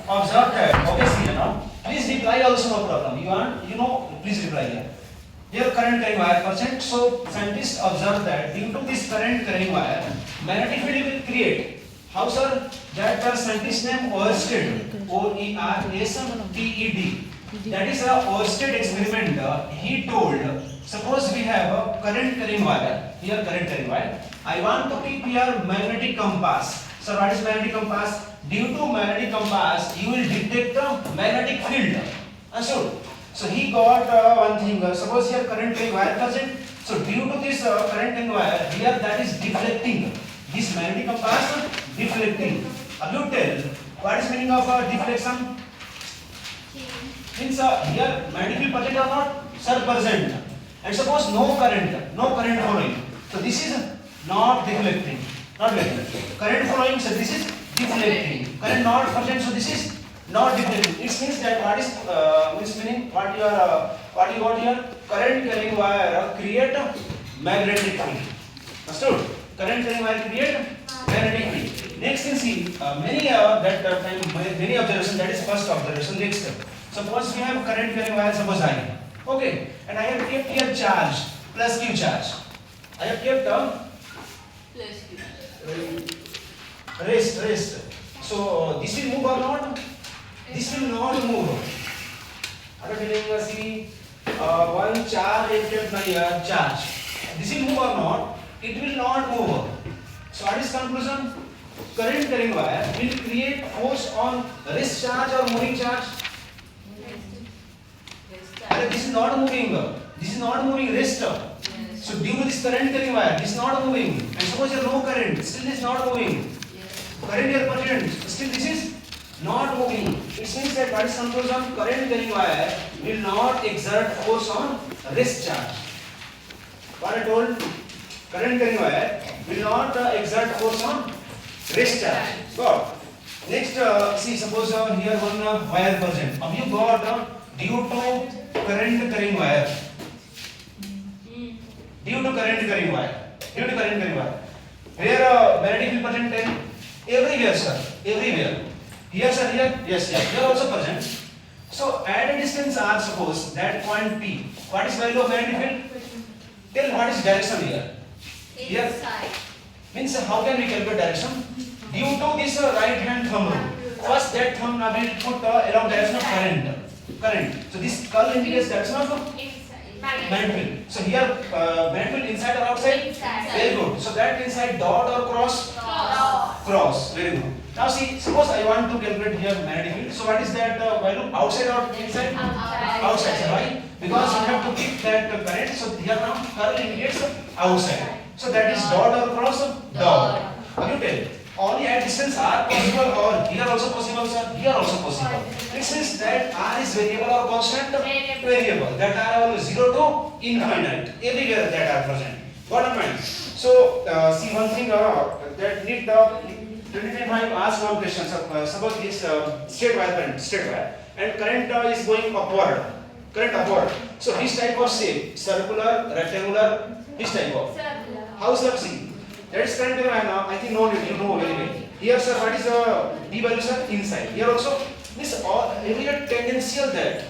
observe that obviously now. Please reply also, no problem. You want, please reply here. Here current carrying wire percent. So scientists observe that due to this current carrying wire, magnetic field will create. How sir? That the scientist name Oersted, Oersted. That is a Oersted experiment. He told, suppose we have a current carrying wire. Here current carrying wire. I want to keep here magnetic compass. So what is magnetic compass? Due to magnetic compass, you will detect the magnetic field. Understood? So he got one thing. Suppose here current carrying wire present. So due to this current carrying wire, here that is deflecting. This magnetic compass deflecting. You tell what is meaning of deflection? Means here magnetic field present or not? Sir, present. And suppose no current flowing. So this is not deflecting. Not deflecting. Current flowing, so this is deflecting. Current not present, so this is not deflecting. It means that what is meaning what you got here? Current carrying wire create magnetic field. Understood? Current carrying wire create magnetic field. Next thing see many observation. That is first observation. Next, suppose we have current carrying wire. Suppose I. Okay, and I have kept here charge plus Q charge. I have kept Plus Q. rest. So this will move or not? This will not move. I am telling you, see, one charge is kept by charge. This will move or not? It will not move. So what is conclusion? Current carrying wire will create force on rest charge or moving charge. This is not moving. This is not moving. Rest. So due to this current carrying wire, this is not moving. And suppose you have no current, still this is not moving. Current here present, still this is not moving. It means that what is conclusion? Current carrying wire will not exert force on rest charge. What I told? Current carrying wire will not exert force on rest charge. Got. Next, see, suppose here one wire present. Now you got due to current carrying wire. Due to current carrying wire. Where magnetic field present? Everywhere, sir. Everywhere. Here, sir. Here. Yes. Here also present. So at a distance r, suppose that point P. What is value of magnetic field? Tell what is direction here. Here. Means how can we calculate direction? Due to this right hand thumb rule. First that thumb will put along direction of current. So this curl indicates direction of magnetic field. So here magnetic field inside or outside? Inside. Very good. So that inside dot or cross? Cross. Very good. Now see, suppose I want to calculate here magnetic field. So what is that value? Outside or inside? Outside. So why? Because you have to keep that current. So here now curl indicates outside. So that is dot or cross? Dot. You tell. Only at distance r possible or here also possible, sir? Here also possible. This means that r is variable or constant? Variable. That are all 0 to infinite. Everywhere that are present. Bottom line. So see one thing that need 25 ask one question. Suppose this straight wire, and current is going upward. Current upward. So this type of shape, circular, rectangular, this type of. How sir? See. That is current carrying wire. I think no need, you know very well. Here, sir, what is D value, sir? Inside. Here also, this all everywhere tangential that.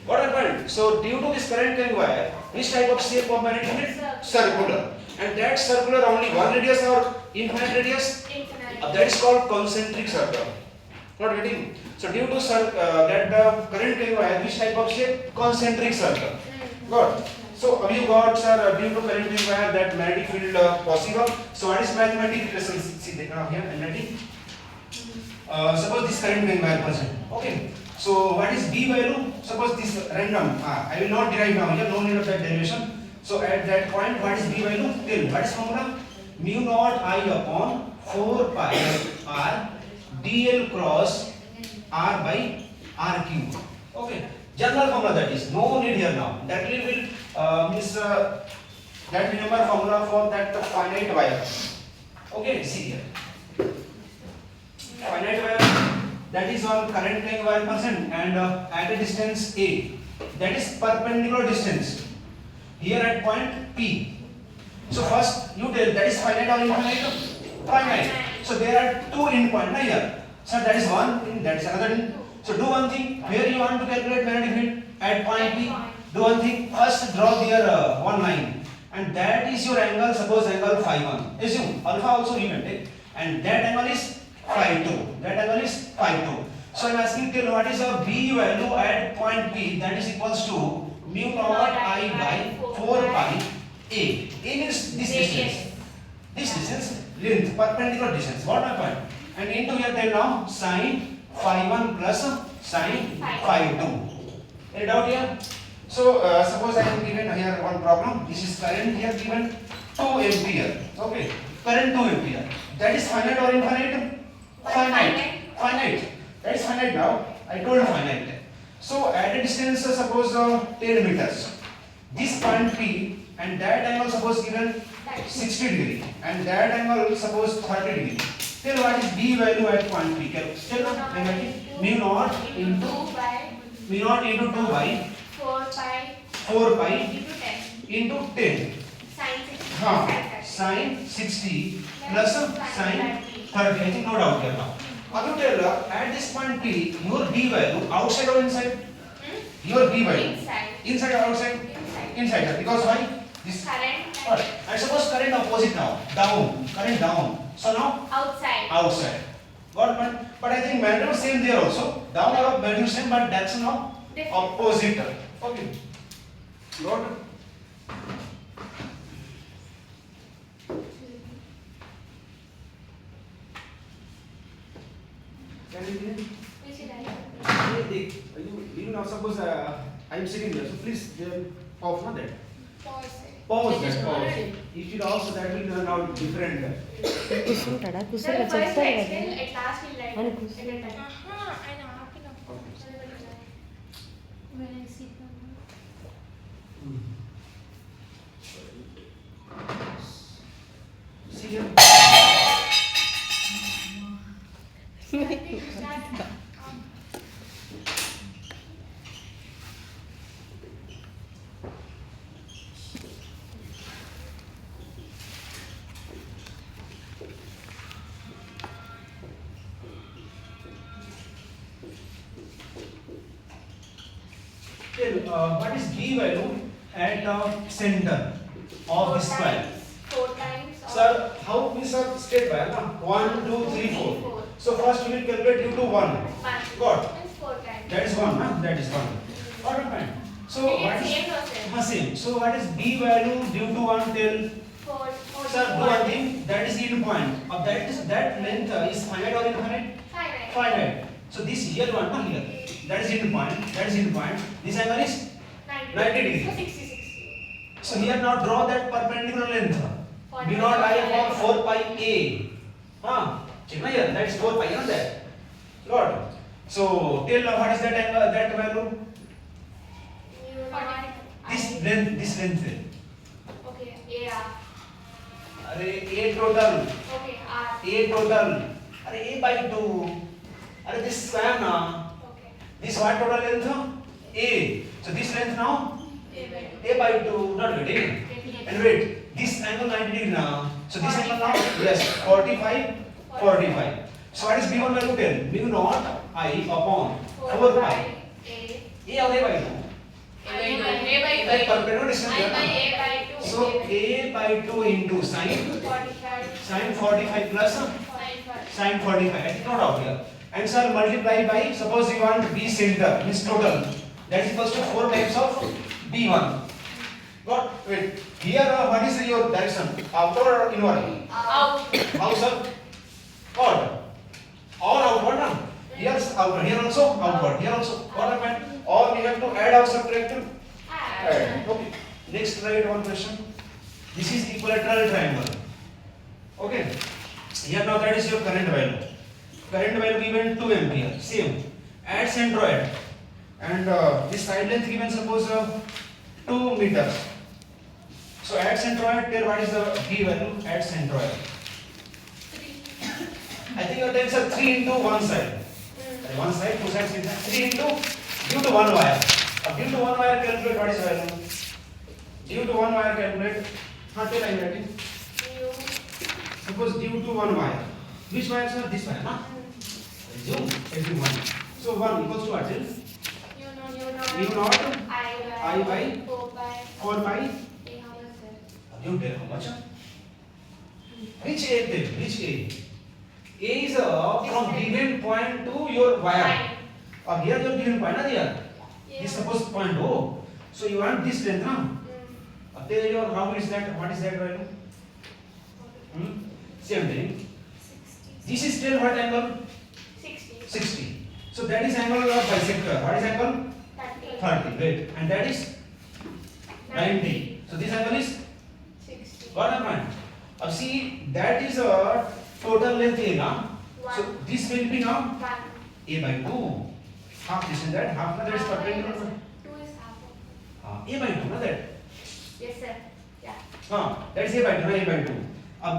What happened? So due to this current carrying wire, which type of shape of magnetic field? Circular. And that circular only one radius or infinite radius? That is called concentric circle. Not getting? So due to that current carrying wire, which type of shape? Concentric circle. Got. So you got, sir, due to current carrying wire that magnetic field possible. So what is mathematical relation? See here magnetic. Suppose this current carrying wire present. Okay. So what is B value? Suppose this random. I will not derive now. Here no need of that derivation. So at that point, what is B value? Tell. What is formula? Mu naught I upon 4 pi r dl cross r by r cube. Okay. General formula that is. No need here now. That will means that remember formula for that finite wire. Okay. See here. Finite wire. That is on current carrying wire percent and at a distance A, that is perpendicular distance here at point P. So first you tell that is finite or infinite? Finite. So there are two endpoints here. So that is one thing, that is another thing. So do one thing, where you want to calculate magnetic field at point P, do one thing, first draw there one line, and that is your angle, suppose angle phi 1. Assume alpha also you can take, and that angle is phi 2. That angle is phi 2. So I am asking till what is a B value at point P, that is equals to mu naught I by 4 pi A. A means this distance. This distance, length, perpendicular distance. What my point? And into here tell now sin phi 1 plus sin phi 2. Any doubt here? So suppose I am given here one problem. This is current here given 2 ampere. Okay, current 2 ampere. That is finite or infinite? Finite. Finite. That is finite now. I told finite. So at a distance suppose 10 meters. This point P and that angle suppose given 60 degree and that angle suppose 30 degree. Tell what is B value at point P. Tell mu naught into 2 by 4 pi into 10. Sin 60 plus sin 30. I think no doubt here now. Now you tell at this point P, your B value outside or inside? Your B value inside or outside? Inside. Because why? This current. I suppose current opposite now. Down. Current down. So now? Outside. Got it? But I think magnitude same there also. Down or up magnitude same, but that's now opposite. Okay. Got it? Can you you now suppose I am sitting there, so please pause on that. Pause that. Pause. If you also that will turn out different. కూర్చుంటాడా కూర్చోగా చెప్తారు కదా అని See here. What is B value at center of the square? 4 times. Sir, how we sir straight by na? 1, 2, 3, 4. So first we will calculate due to 1. Got? That is 1, na? That is 1. Got it, fine. So what is same. So what is B value due to 1 till? Sir, do one thing. That is the end point. Of that length is finite or infinite? Finite. So this here one, na here. That is end point. That is end point. This angle is 90 degree. So 60. So here now draw that perpendicular length. B naught I for 4 pi A. Check na here. That is 4 pi on that. Got. So tell what is that angle, that value? This length. Okay. AR. अरे A total. Okay. R. A total. अरे A by 2. अरे this square na. Okay. This what total length? A. So this length now? A by 2. Not getting. And wait. This angle 90 degree now. So this angle now? Yes. 45. So what is B1 value? Tell. Mu naught I upon 4 pi. A or A by 2? Perpendicular distance here. So A by 2 into sin 45 plus sin 45. I think not out here. And sir, multiply by, suppose you want B center, means total. That is equals to 4 times of B1. Got? Wait. Here, what is your direction? Outward or inward? Out. How, sir? Out. All outward, na? Here outward. Here also outward. Here also. What happened? Or we have to add or subtract? Add. Okay. Next, write one question. This is equilateral triangle. Okay. Here now that is your current value. Current value given 2 ampere. Same. Add centroid. And this side length given suppose 2 meters. So add centroid. Tell what is the B value. Add centroid. I think your tells are 3 into one side. One side, two sides. 3 into due to one wire. Due to one wire, calculate what is value. Due to one wire, calculate. Tell I am writing. Suppose due to one wire. Which wire, sir? This wire, huh? So 1 equals to what? mu naught I by 4 by 4 pi. A. How much, sir? You tell how much? Which A then? Which A? A is from given point to your wire. Nine. Here your given point na here. Yeah. This suppose point O. So you want this length na? There your how is that? What is that value? Same thing. 60. This is still what angle? 60. 60. So that is angle of bisector. What is angle? 30. 30. Wait. And that is 90. So this angle is 60. what happened? See that is a total length A now. So One. this will be now 1. A by 2. Half this is that. Half na that is perpendicular. 2 is half of. A by 2 na that. Yes, sir. Yeah. That is A by 2 na A by 2.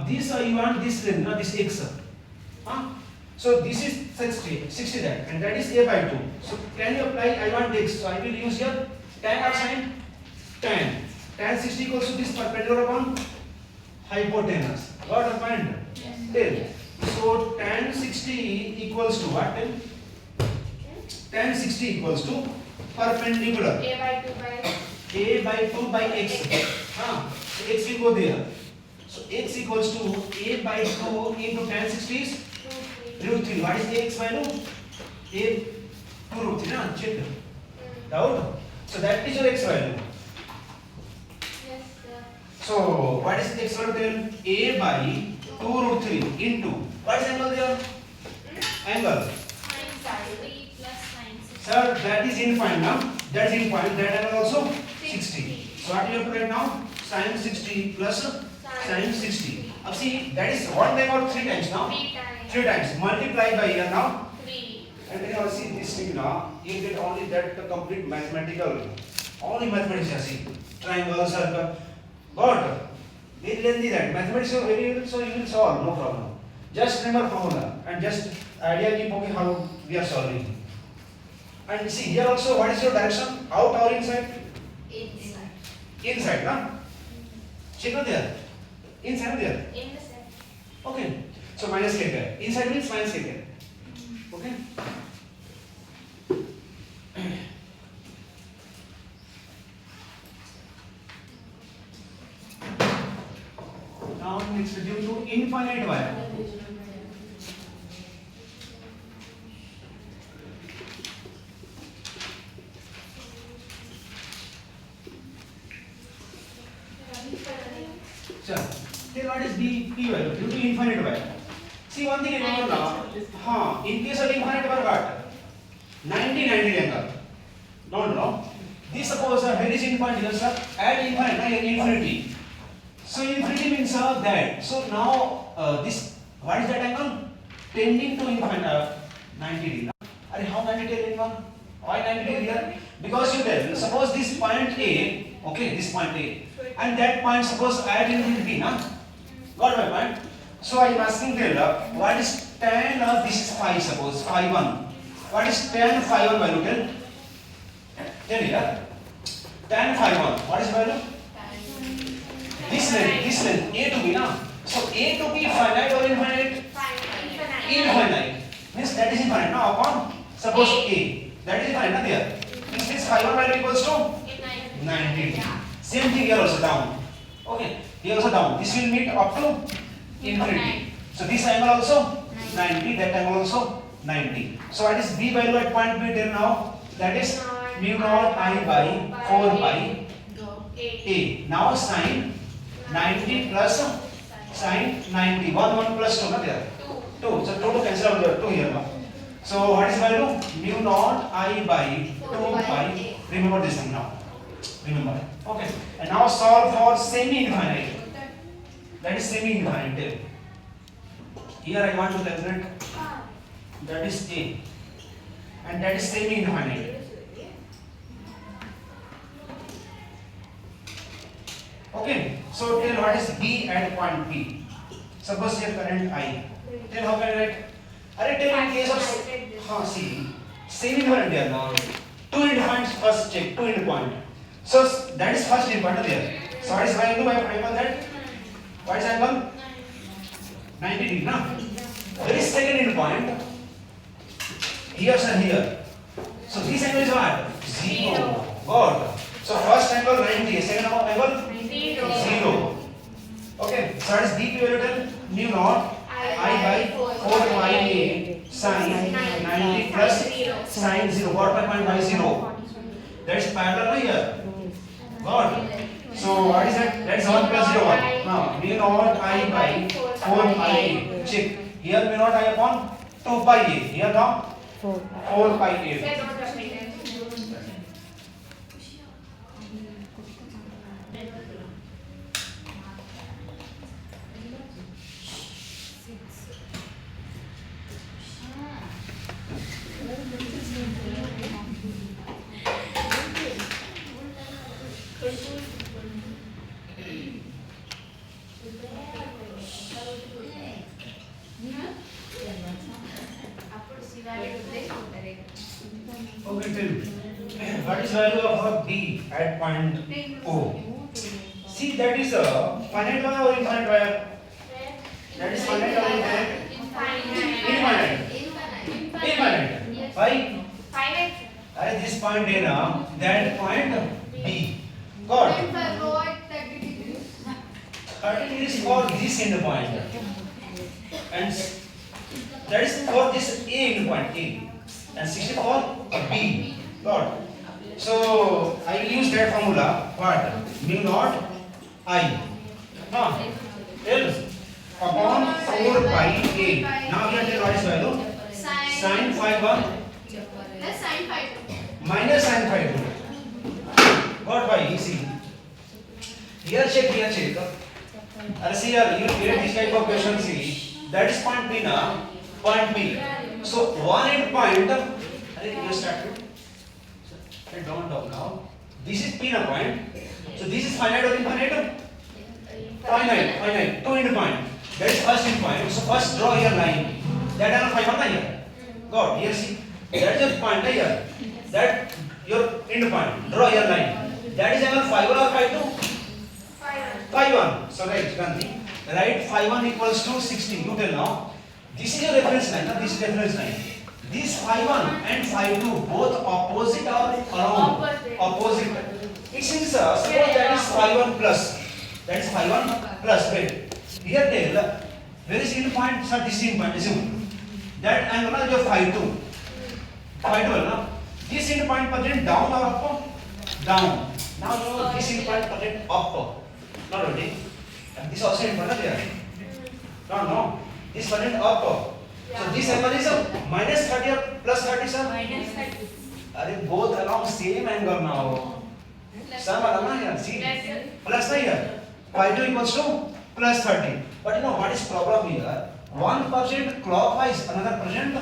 This you want this length na this x. So this is 60 that and that is A by 2. So can you apply I want x. So I will use here tan or sin? Tan. Tan 60 equals to this perpendicular upon hypotenuse. Got the point? Yes. Tell. So tan 60 equals to what? Tell. Tan 60 equals to perpendicular. A by 2 by A by 2 by x. So x will go there. So x equals to A by 2 into tan 60 is 2, 3. root 3. What is the x value? A 2 root 3. Check. Doubt? So that is your x value. Yes, sir. So what is the x value then? A by 2 root 3 into what is angle there? Angle. Sine side. 3 plus sine 60. Sir, that is infinite now. That is infinite. That angle also 60. 60. So what you have to write now? Sine 60 plus sine 60. See that is one time or 3 times now? 3 times. 3 times. Multiply by here now. 3. And then you see this thing now, you get only that complete mathematical, only mathematics you see, triangle, circle, but very lengthy that, mathematics are very little, so you will solve, no problem. Just remember formula and just idea keep okay how we are solving. And see here also what is your direction, out or inside? Inside. Inside, na? Check out there, inside or there, In the set. okay, so minus k there, inside means minus k there, okay? Now next due to infinite wire. Sure. Then what is the p value due to infinite wire? See one thing remember now. In case of infinite wire what? 90 angle. No. This suppose here is infinite here sir. Add infinite na here infinity. So infinity means that. So now this what is that angle? Tending to infinite 90 degree. Are how 90 degree one? Why 90 degree here? Because you tell suppose this point A, okay, this point A, and that point suppose add infinity na. Got my point? So I am asking tell what is tan this is phi suppose phi 1. What is tan phi 1 value tell? Tell here. Tan phi 1. What is value? This length A to B na. So A to B finite or infinite? Infinite. Means that is infinite now upon suppose A. That is infinite na there. Means this phi 1 value equals to 90. Same thing here also down. Okay. Here also down. This will meet up to infinity. So this angle also 90. That angle also 90. So what is B value at point B till now? That is mu naught I by 4 pi A. Now sine 90 plus sine 90. 1 plus 2 na there. 2. So 2 to cancel out there. 2 here now. So what is value? Mu naught I by 2 pi. Remember this thing now. Remember. Okay. And now solve for semi-infinite. That is semi-infinite. Here I want to calculate. That is A. And that is semi-infinite. Okay. So tell what is B at point P. Suppose here current I. Tell how can I write? Tell in case of see semi-infinite there now. 2 into points first check. 2 into point. So that is first important there. So what is value by angle that? What is angle? 90 degree, na? There is second in point. Here sir, here. So this angle is what? 0. Good. So first angle 90, second angle 0. Okay. So that is deep value mu naught I by 4 pi a sin 90 plus sin 0. What by point by 0? That is parallel here. Good. So what is that? That is 1 plus 0 1. Now mu naught I by 4 pi a. Check. Here mu naught I upon 2 pi a. Here now 4 pi a. Okay, tell me. What is value of B at point O? See, that is a finite wire or infinite wire? That is finite or infinite? Infinite. Infinite. Why? At this point A now, that point B. Got 30 is for this end point. And that is for this A end point A. And 60 for B. Got. So I will use that formula. What? Mu naught I. Now, L upon 4 pi A. Now here tell what is value? Sin phi 1 minus sin phi 2. Got by easy. Here check. See here, you get this type of question. See, that is point B now. Point B. So one end point. You started. Don't now. This is P na point. So this is finite or infinite? Finite. Two end point. That is first end point. So first draw here line. That angle phi 1 here. Got here see. That is your point here. That your end point. Draw here line. That is angle phi 1 or phi 2? Phi 1. So right, Gandhi. Right, phi 1 equals to 60. You tell now. This is your reference line. Now this is reference line. This phi 1 and phi 2 both opposite or along? Opposite. It seems suppose that is phi 1 plus. That is phi 1 plus. Wait. Here tell where is end point? Sir, this end point. Assume that angle is your phi 2. Phi 2 now. This end point present down or up? Down. Now you know this end point present up. Not only. And this also end point there. No. This present up. So this angle is minus 30 or plus 30, sir? Minus 30. Are both along same angle now? Same along here. See? Plus here. Phi 2 equals to plus 30. But you know what is problem here? One present clockwise, another present.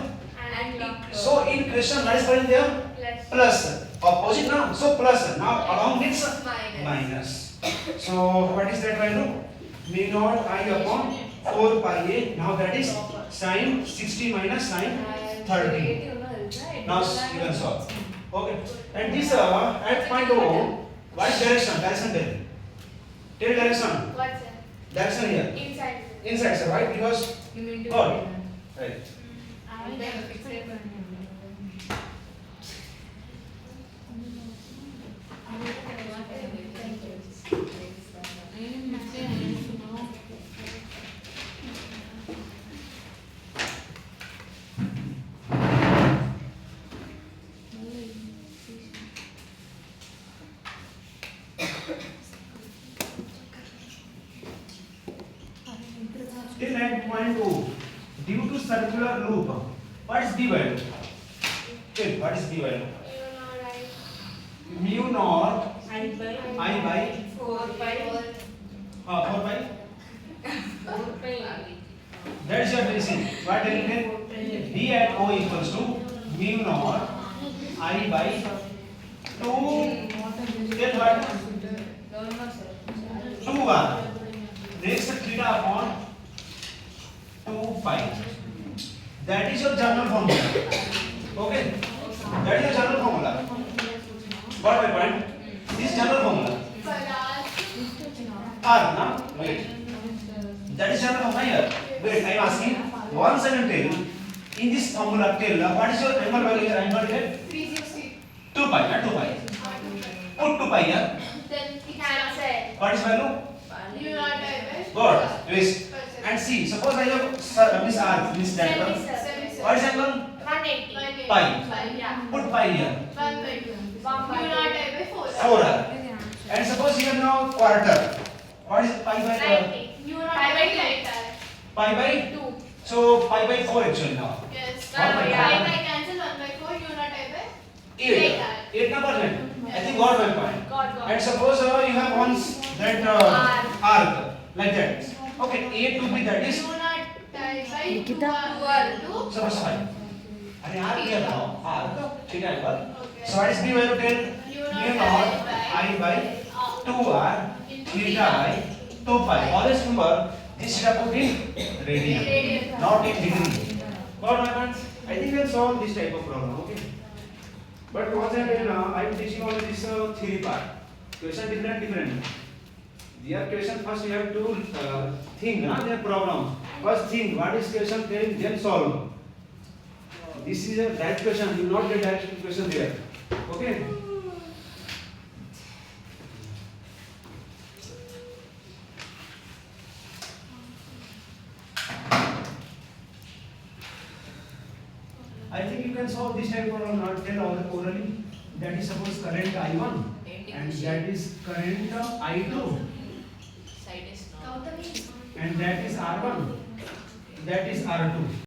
So in question, what is present there? Plus. Opposite now. So plus. Now along means minus. So what is that value? Mu naught I upon 4 pi a. Now that is sin 60 minus sin 30. Now you can solve. Okay. And this at point O, what is direction? Direction tell. Tell direction. What's it? Direction here. Inside. Inside, sir, right? Because God. Right. Till at point O, due to circular loop, what is B value? Okay, what is B value? Mu naught I by 4 pi. That is your basic. What tell me? B at O equals to mu naught I by 2. Tell what? 2 bar. Next theta upon 2 pi. That is your general formula. Okay? That is your general formula. Got my point? This general formula. R, na? Wait. That is general formula here. Wait, I am asking. Once I will tell in this formula. formula till what is your angle value here? Angle here 360. 2 pi. 2 pi. Put 2 pi here. Then cancel. What is value? U naught I by. God. Yes. And see, suppose I have this arc, this diagram. What is angle? 180. Pi. Yeah. Put pi here. 1 by 2. U naught I by 4. 4 r. And suppose here now quarter. What is pi by 90. U naught I by 2. pi by 2. so pi by 4 actually now. Yes. 1 by 4. I cancel 1 by 4. U naught I by 8. 8 number right? I think got my point. God. And suppose you have once that arc like that. Okay, A to B that is U naught I by 2 Nikita. are 2. suppose fine. अरे arc here now arc ठीक है पर. Okay. So what is B value 10? U B naught naught I by 2r theta by 2 pi. Always remember this theta put in radian, Radian. not in degree. Got my points? I think we'll solve this type of problem. Okay. But once again, I am teaching only this theory part. Question different. Their question first you have to think their problem. First think what is question, then solve. This is a direct question. You will not get direct question there. Okay. I think you can solve this type of problem, not tell orally. That is suppose current I1 and that is current I2 and that is R1, that is R2.